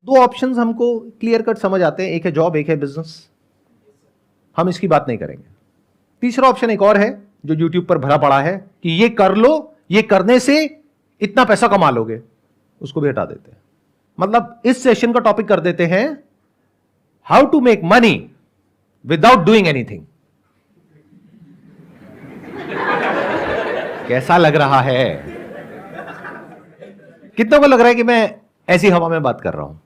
दो ऑप्शंस हमको clear cut समझ आते हैं, एक है जॉब, एक है बिजनेस। हम इसकी बात नहीं करेंगे। तीसरा ऑप्शन एक और है जो यूट्यूब पर भरा पड़ा है कि ये कर लो, ये करने से इतना पैसा कमा लोगे, उसको भी हटा देते हैं। मतलब इस सेशन का टॉपिक कर देते हैं how to make money without doing anything. कैसा लग रहा है? कितनों को लग रहा है कि मैं ऐसी हवा में बात कर रहा हूं?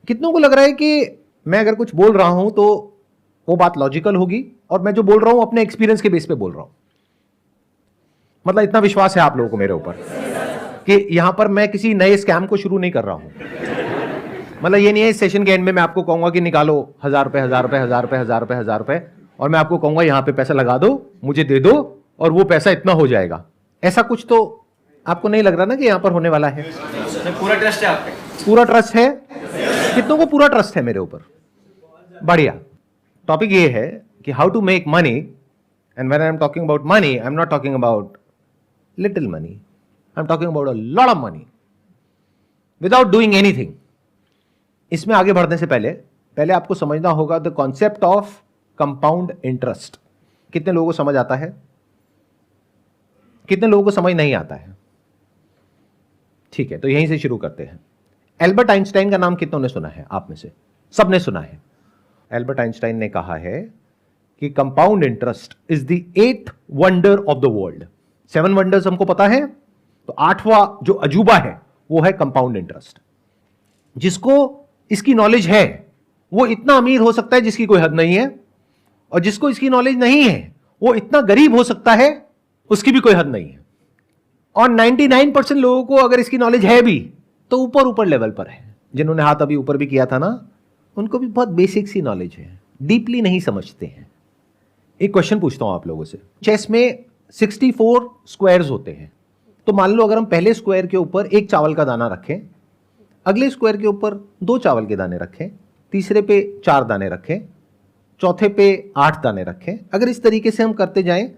कितनों को लग रहा है कि मैं अगर कुछ बोल रहा हूं तो वो बात लॉजिकल होगी और मैं जो बोल रहा हूं अपने एक्सपीरियंस के बेस पे बोल रहा हूं? मतलब इतना विश्वास है आप लोगों को मेरे ऊपर कि यहां पर मैं किसी नए स्कैम को शुरू नहीं कर रहा हूं। मतलब ये नहीं है इस सेशन के एंड में मैं आपको कहूंगा कि निकालो 1000 रुपए 1000 रुपए 1000 रुपए 1000 रुपए 1000 रुपए और मैं आपको कहूंगा यहां पे पैसा लगा दो, मुझे दे दो और वो पैसा इतना हो जाएगा। ऐसा कुछ तो आपको नहीं लग रहा ना कि यहां पर होने वाला है? पूरा ट्रस्ट है आप पे? पूरा ट्रस्ट है। कितनों को पूरा ट्रस्ट है मेरे ऊपर? बढ़िया। टॉपिक ये है कि how to make money, and when I am talking about money I am not talking about little money, I am talking about a lot of money without doing anything. इसमें आगे बढ़ने से पहले आपको समझना होगा the concept of compound interest. कितने लोगों को समझ आता है? कितने लोगों को समझ नहीं आता है? ठीक है, तो यहीं से शुरू करते हैं। एल्बर्ट आइंस्टाइन का नाम कितनों ने सुना है? आप में से सबने सुना है। एल्बर्ट आइंस्टाइन ने कहा है कि compound interest is the 8th wonder of the world. 7 wonders हमको पता है, तो 8वां जो अजूबा है वो है कंपाउंड इंटरेस्ट। जिसको इसकी नॉलेज है वो इतना अमीर हो सकता है जिसकी कोई हद नहीं है, और जिसको इसकी नॉलेज नहीं है वो इतना गरीब हो सकता है उसकी भी कोई हद नहीं है। और 99% लोगों को अगर इसकी नॉलेज है भी तो ऊपर ऊपर लेवल पर है। जिन्होंने हाथ अभी ऊपर भी किया था ना, उनको भी बहुत बेसिक सी नॉलेज है, डीपली नहीं समझते हैं। एक क्वेश्चन पूछता हूं आप लोगों से। चेस में 64 स्क्वायर्स होते हैं, तो मान लो अगर हम पहले स्क्वायर के ऊपर 1 चावल का दाना रखें, अगले स्क्वायर के ऊपर 2 चावल के दाने रखें, तीसरे पे 4 दाने रखें, चौथे पे 8 दाने रखें। अगर इस तरीके से हम करते जाएं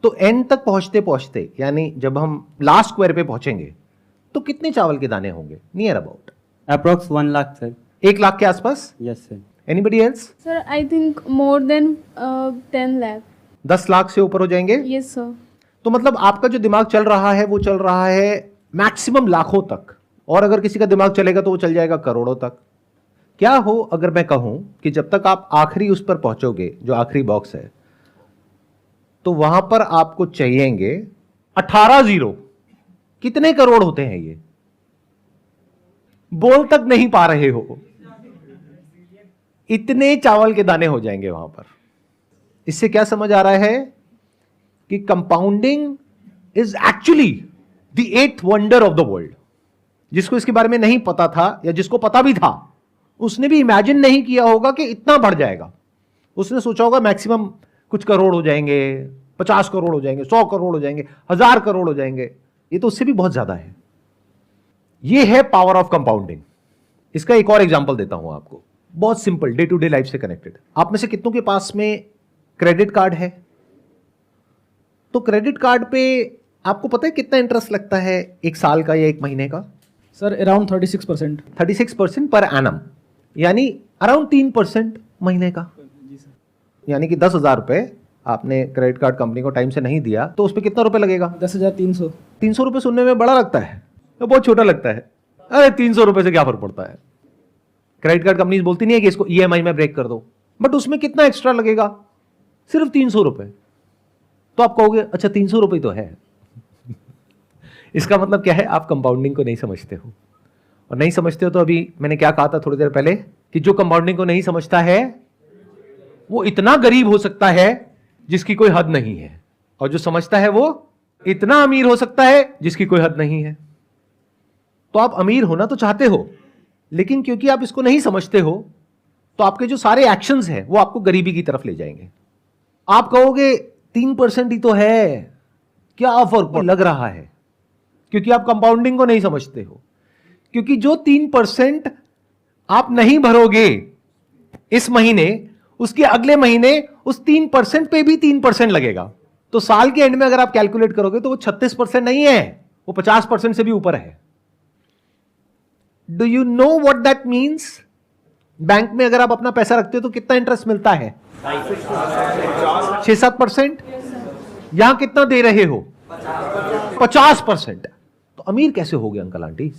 तो एंड तक पहुंचते पहुंचते, यानी जब हम लास्ट स्क्वायर पे पहुंचेंगे तो कितने चावल के दाने होंगे? Near about approx 1 lakh sir. 1 lakh के आसपास? Yes sir. Anybody else? Sir, I think more than 10 lakh. 10 lakh से ऊपर हो जाएंगे? Yes, sir. तो मतलब आपका जो दिमाग चल रहा है वो चल रहा है मैक्सिमम लाखों तक, और अगर किसी का दिमाग चलेगा तो वो चल जाएगा करोड़ों तक। क्या हो अगर मैं कहूं कि जब तक आप आखिरी उस पर पहुंचोगे, जो आखिरी बॉक्स है, तो वहां पर आपको चाहिएंगे 18 जीरो। कितने करोड़ होते हैं ये? बोल तक नहीं पा रहे हो, इतने चावल के दाने हो जाएंगे वहां पर। इससे क्या समझ आ रहा है कि compounding is actually the 8th wonder of the world. जिसको इसके बारे में नहीं पता था, या जिसको पता भी था, उसने भी इमेजिन नहीं किया होगा कि इतना बढ़ जाएगा। उसने सोचा होगा मैक्सिमम कुछ करोड़ हो जाएंगे, 50 करोड़ हो जाएंगे, 100 करोड़ हो जाएंगे, 1000 करोड़ हो जाएंगे। ये तो उससे भी बहुत ज्यादा है। ये है पावर ऑफ कंपाउंडिंग। इसका एक और एग्जांपल देता हूं आपको, बहुत simple, day to day life से कनेक्टेड। आप में से कितनों के पास में क्रेडिट कार्ड है? तो क्रेडिट कार्ड पे आपको पता है कितना इंटरेस्ट लगता है, 1 साल का या 1 महीने का? Sir around 36%। 36% पर एनम, यानी अराउंड 3% महीने का। यानी कि 10,000 रुपए आपने क्रेडिट कार्ड कंपनी को टाइम से नहीं दिया तो उस पर कितना रुपए लगेगा? 10,300। 300 रुपए सुनने में बड़ा लगता है तो बहुत छोटा लगता है। अरे 300 रुपए से क्या फर्क पड़ता है? क्रेडिट कार्ड कंपनी बोलती नहीं है कि इसको ईएमआई में ब्रेक कर दो, बट उसमें कितना एक्स्ट्रा लगेगा? सिर्फ 300 रुपए। तो आप कहोगे अच्छा 300 रुपए तो है। इसका मतलब क्या है? आप कंपाउंडिंग को नहीं समझते हो। और नहीं समझते हो तो अभी मैंने क्या कहा था थोड़ी देर पहले कि जो कंपाउंडिंग को नहीं समझता है वो इतना गरीब हो सकता है जिसकी कोई हद नहीं है, और जो समझता है वो इतना अमीर हो सकता है जिसकी कोई हद नहीं है। तो आप अमीर होना तो चाहते हो, लेकिन क्योंकि आप इसको नहीं समझते हो तो आपके जो सारे एक्शंस हैं वो आपको गरीबी की तरफ ले जाएंगे। आप कहोगे 3% ही तो है, क्या फर्क लग रहा है? क्योंकि आप कंपाउंडिंग को नहीं समझते हो। क्योंकि जो 3% आप नहीं भरोगे इस महीने, उसके अगले महीने उस 3% पे भी 3% लगेगा। तो साल के एंड में अगर आप कैलकुलेट करोगे तो वो 36% नहीं है, वो 50% से भी ऊपर है। Do you know what that means? Bank में अगर आप अपना पैसा रखते हो तो कितना इंटरेस्ट मिलता है? 6-7%। यहां कितना दे रहे हो? 50%। तो अमीर कैसे हो गए अंकल आंटी?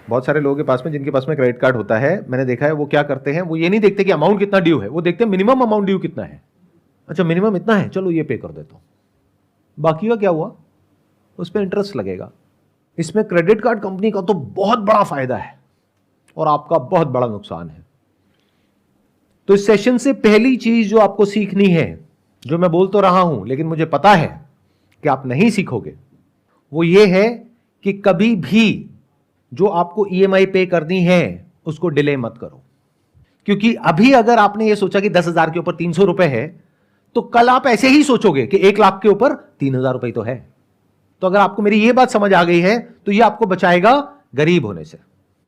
बहुत सारे लोगों के पास में, जिनके पास में क्रेडिट कार्ड होता है, मैंने देखा है, वो क्या करते हैं, वो ये नहीं देखते कि अमाउंट कितना ड्यू है, वो देखते हैं मिनिमम अमाउंट ड्यू कितना है। अच्छा मिनिमम इतना है, चलो ये पे कर देता हूं, बाकी का क्या हुआ, उस पर इंटरेस्ट लगेगा। इसमें क्रेडिट कार्ड कंपनी का तो बहुत बड़ा फायदा है और आपका बहुत बड़ा नुकसान है। तो इस सेशन से पहली चीज जो आपको सीखनी है, जो मैं बोल तो रहा हूं लेकिन मुझे पता है कि आप नहीं सीखोगे, वो ये है कि कभी भी जो आपको ईएमआई पे करनी है उसको डिले मत करो। क्योंकि अभी अगर आपने ये सोचा कि 10,000 के ऊपर 300 रुपए है, तो कल आप ऐसे ही सोचोगे कि 1 लाख के ऊपर 3,000 रुपए तो है। तो अगर आपको मेरी ये बात समझ आ गई है तो ये आपको बचाएगा गरीब होने से।